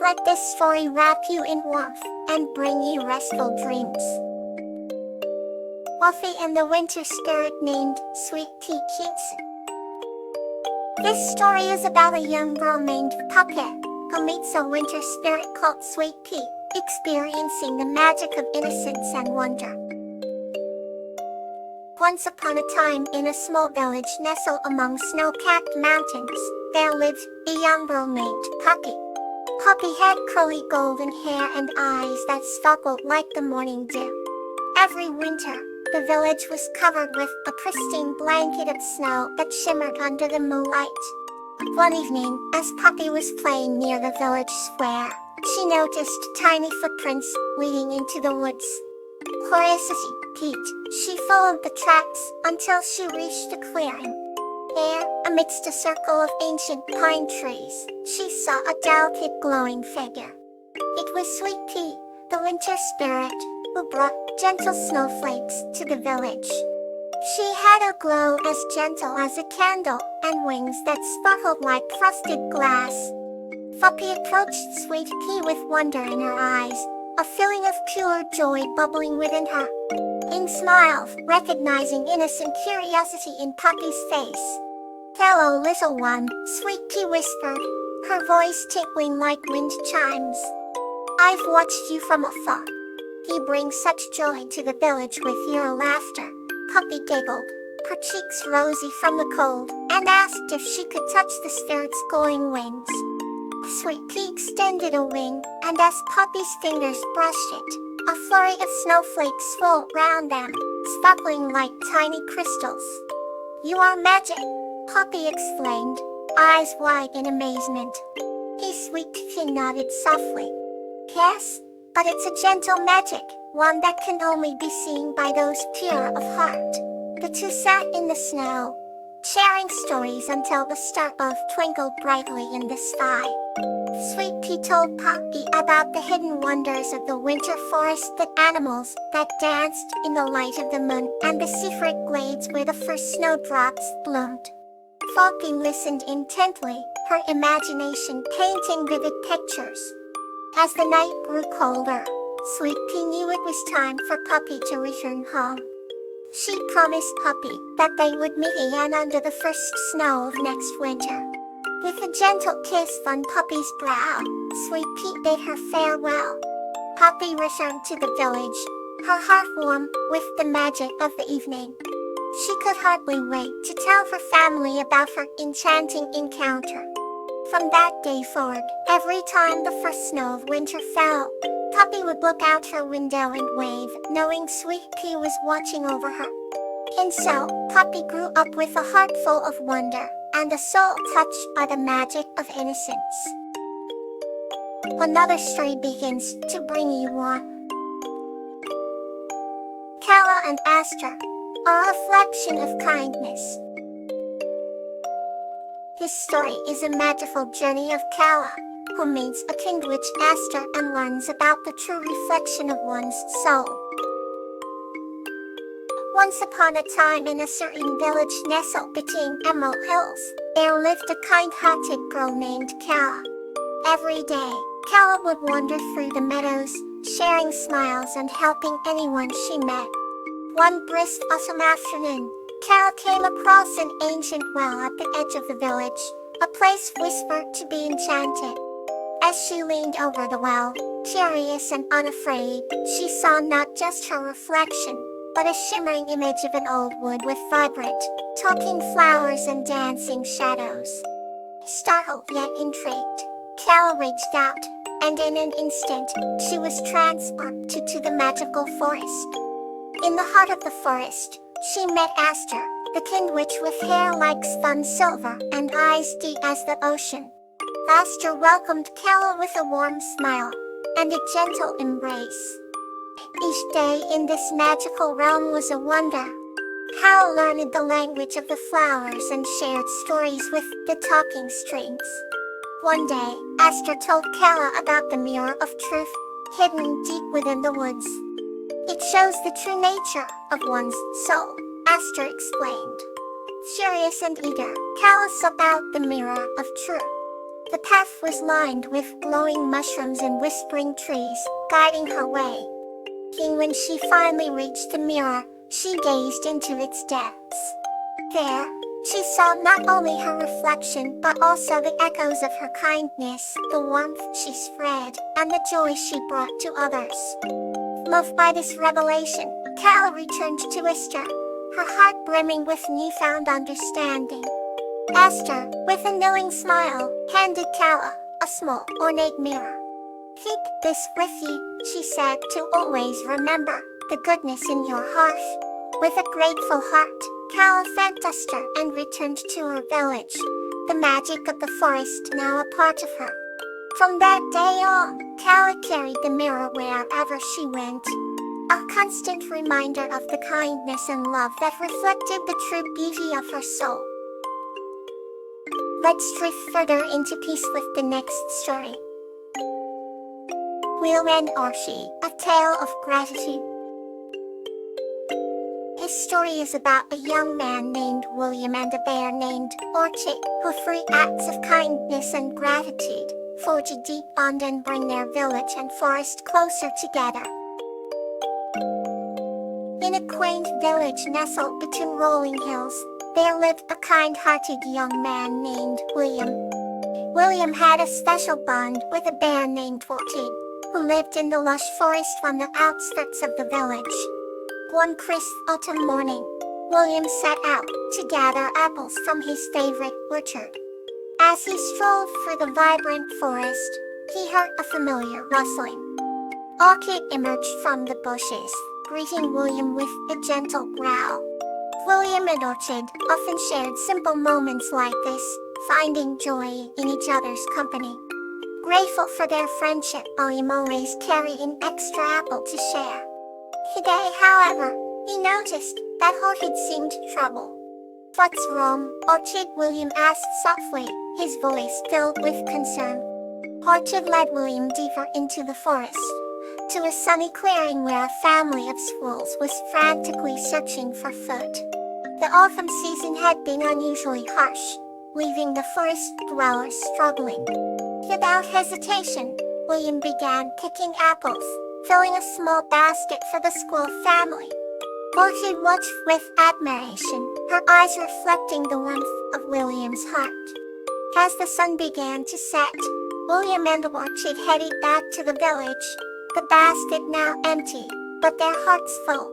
Let this story wrap you in warmth and bring you restful dreams. Fluffy and the Winter Spirit named Sweet Tea Kitson. This story is about a young girl named Puppy who meets a winter spirit called Sweet Pea, experiencing the magic of innocence and wonder. Once upon a time, in a small village nestled among snow-capped mountains, there lived a young girl named Puppy. Puppy had curly golden hair and eyes that sparkled like the morning dew. Every winter, the village was covered with a pristine blanket of snow that shimmered under the moonlight. One evening, as Puppy was playing near the village square, she noticed tiny footprints leading into the woods. Curious as she followed the tracks until she reached a clearing. There, amidst a circle of ancient pine trees, she saw a delicate glowing figure. It was Sweet Pea, the winter spirit, who brought gentle snowflakes to the village. She had a glow as gentle as a candle and wings that sparkled like frosted glass. Puppy approached Sweet Pea with wonder in her eyes, a feeling of pure joy bubbling within her. Pea smiled, recognizing innocent curiosity in Puppy's face. "Hello, little one," Sweet Pea whispered, her voice tinkling like wind chimes. "I've watched you from afar. You bring such joy to the village with your laughter." Puppy giggled, her cheeks rosy from the cold, and asked if she could touch the spirit's glowing wings. Sweet Pea extended a wing, and as Puppy's fingers brushed it, a flurry of snowflakes swirled round them, sparkling like tiny crystals. "You are magic," Puppy exclaimed, eyes wide in amazement. Sweet Pea nodded softly. "Yes, but it's a gentle magic, one that can only be seen by those pure of heart." The two sat in the snow, sharing stories until the star above twinkled brightly in the sky. Sweet Pea told Puppy about the hidden wonders of the winter forest, the animals that danced in the light of the moon, and the secret glades where the first snowdrops bloomed. Puppy listened intently, her imagination painting vivid pictures. As the night grew colder, Sweet Pea knew it was time for Puppy to return home. She promised Puppy that they would meet again under the first snow of next winter. With a gentle kiss on Puppy's brow, Sweet Pea bade her farewell. Puppy returned to the village, her heart warm with the magic of the evening. She could hardly wait to tell her family about her enchanting encounter. From that day forward, every time the first snow of winter fell, Puppy would look out her window and wave, knowing Sweet Pea was watching over her. And so, Puppy grew up with a heart full of wonder, and a soul touched by the magic of innocence. Another story begins to bring you warmth. Kala and Aster, a reflection of kindness. This story is a magical journey of Kala, who meets a kind witch Aster and learns about the true reflection of one's soul. Once upon a time, in a certain village nestled between emerald hills, there lived a kind-hearted girl named Kala. Every day, Kala would wander through the meadows, sharing smiles and helping anyone she met. One brisk autumn afternoon, Kala came across an ancient well at the edge of the village, a place whispered to be enchanted. As she leaned over the well, curious and unafraid, she saw not just her reflection, but a shimmering image of an old wood with vibrant, talking flowers and dancing shadows. Startled yet intrigued, Kala reached out, and in an instant, she was transported to the magical forest. In the heart of the forest, she met Aster, the kind witch with hair like spun silver and eyes deep as the ocean. Aster welcomed Kala with a warm smile and a gentle embrace. Each day in this magical realm was a wonder. Kala learned the language of the flowers and shared stories with the talking streams. One day, Aster told Kala about the mirror of truth, hidden deep within the woods. "It shows the true nature of one's soul," Aster explained. Curious and eager, Kala sought out the mirror of truth. The path was lined with glowing mushrooms and whispering trees, guiding her way. And when she finally reached the mirror, she gazed into its depths. There, she saw not only her reflection but also the echoes of her kindness, the warmth she spread, and the joy she brought to others. Moved by this revelation, Kala returned to Esther, her heart brimming with newfound understanding. Esther, with a knowing smile, handed Kala a small, ornate mirror. "Keep this with you," she said, "to always remember the goodness in your heart." With a grateful heart, Kala thanked Esther and returned to her village, the magic of the forest now a part of her. From that day on, Kala carried the mirror wherever she went, a constant reminder of the kindness and love that reflected the true beauty of her soul. Let's drift further into peace with the next story. Will and Orchid, a tale of gratitude. This story is about a young man named William and a bear named Orchid, who through acts of kindness and gratitude, forge a deep bond and bring their village and forest closer together. In a quaint village nestled between rolling hills, there lived a kind-hearted young man named William. William had a special bond with a bear named Orchid, who lived in the lush forest on the outskirts of the village. One crisp autumn morning, William set out to gather apples from his favorite orchard. As he strolled through the vibrant forest, he heard a familiar rustling. Orchid emerged from the bushes, greeting William with a gentle growl. William and Orchid often shared simple moments like this, finding joy in each other's company. Grateful for their friendship, William always carried an extra apple to share. Today, however, he noticed that Orchid seemed troubled. "What's wrong, Orchid?" William asked softly, his voice filled with concern. Orchid led William deeper into the forest, to a sunny clearing where a family of squirrels was frantically searching for food. The autumn season had been unusually harsh, leaving the forest dwellers struggling. Without hesitation, William began picking apples, filling a small basket for the squirrel family. Orchid watched with admiration, her eyes reflecting the warmth of William's heart. As the sun began to set, William and Orchid headed back to the village, the basket now empty, but their hearts full.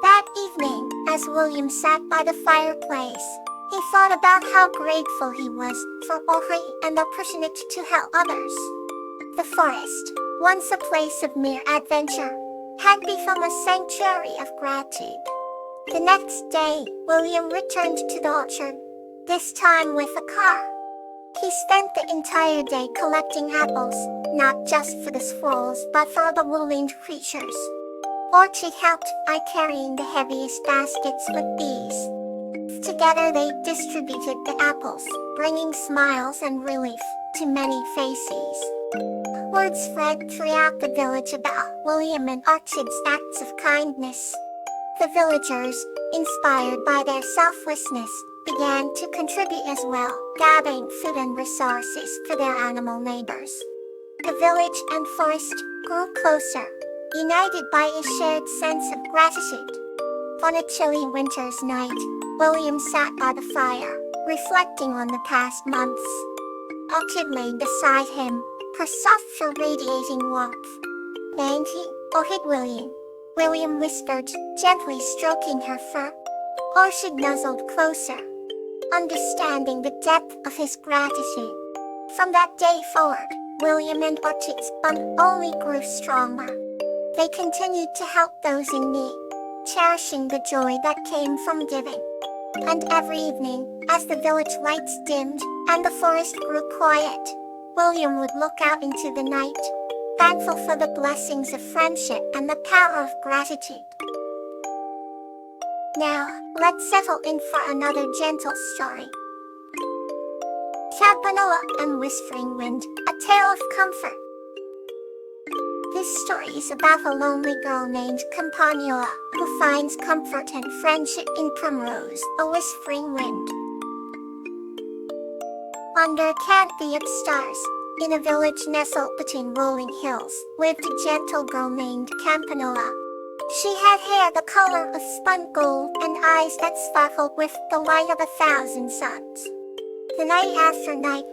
That evening, as William sat by the fireplace, he thought about how grateful he was for Orchid and the opportunity to help others. The forest, once a place of mere adventure, had become a sanctuary of gratitude. The next day, William returned to the orchard, this time with a car. He spent the entire day collecting apples, not just for the squirrels but for the woolly creatures. Orchid helped by carrying the heaviest baskets with bees. Together they distributed the apples, bringing smiles and relief to many faces. Word spread throughout the village about William and Orchid's acts of kindness. The villagers, inspired by their selflessness, began to contribute as well, gathering food and resources for their animal neighbors. The village and forest grew closer, united by a shared sense of gratitude. On a chilly winter's night, William sat by the fire, reflecting on the past months. Orchid lay beside him, her soft fur radiating warmth. "Thank you, Orchid William," William whispered, gently stroking her fur. Orchid nuzzled closer, understanding the depth of his gratitude. From that day forward, William and Orchid's bond only grew stronger. They continued to help those in need, cherishing the joy that came from giving. And every evening, as the village lights dimmed and the forest grew quiet, William would look out into the night, thankful for the blessings of friendship and the power of gratitude. Now, let's settle in for another gentle story. Campanula and Whispering Wind, a tale of comfort. This story is about a lonely girl named Campanula, who finds comfort and friendship in Primrose, a whispering wind. Under a canopy of stars, in a village nestled between rolling hills, lived a gentle girl named Campanula. She had hair the color of spun gold and eyes that sparkled with the light of 1,000 suns. The night after night,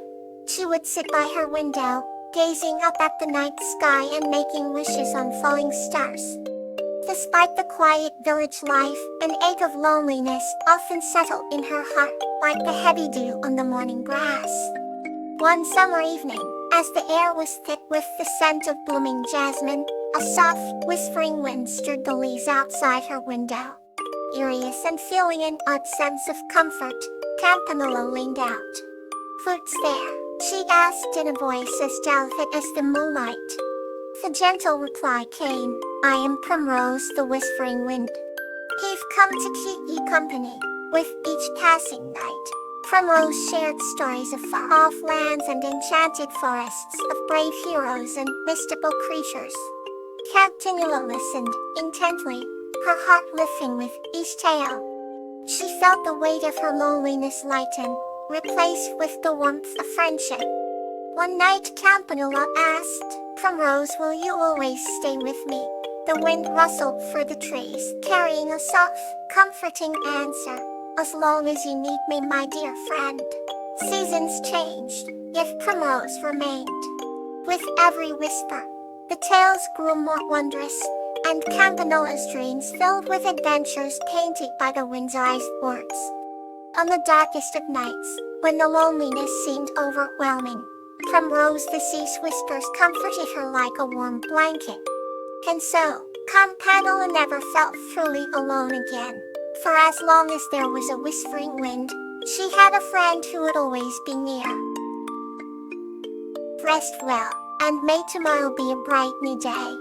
she would sit by her window, gazing up at the night sky and making wishes on falling stars. Despite the quiet village life, an ache of loneliness often settled in her heart, like the heavy dew on the morning grass. One summer evening, as the air was thick with the scent of blooming jasmine, a soft, whispering wind stirred the leaves outside her window. Curious and feeling an odd sense of comfort, Campanula leaned out. "Who's there?" she asked in a voice as delicate as the moonlight. The gentle reply came, "I am Primrose, the whispering wind. I've come to keep you company." With each passing night, Primrose shared stories of far-off lands and enchanted forests, of brave heroes and mystical creatures. Campanula listened intently, her heart lifting with each tale. She felt the weight of her loneliness lighten, replaced with the warmth of friendship. One night Campanula asked, "Primrose, will you always stay with me?" The wind rustled through the trees, carrying a soft, comforting answer. "As long as you need me, my dear friend." Seasons changed, yet Primrose remained. With every whisper, the tales grew more wondrous, and Campanula's dreams filled with adventures painted by the wind's eyes words. On the darkest of nights, when the loneliness seemed overwhelming, Primrose the sea's whispers comforted her like a warm blanket. And so, Campanula never felt truly alone again. For as long as there was a whispering wind, she had a friend who would always be near. Rest well, and may tomorrow be a bright new day.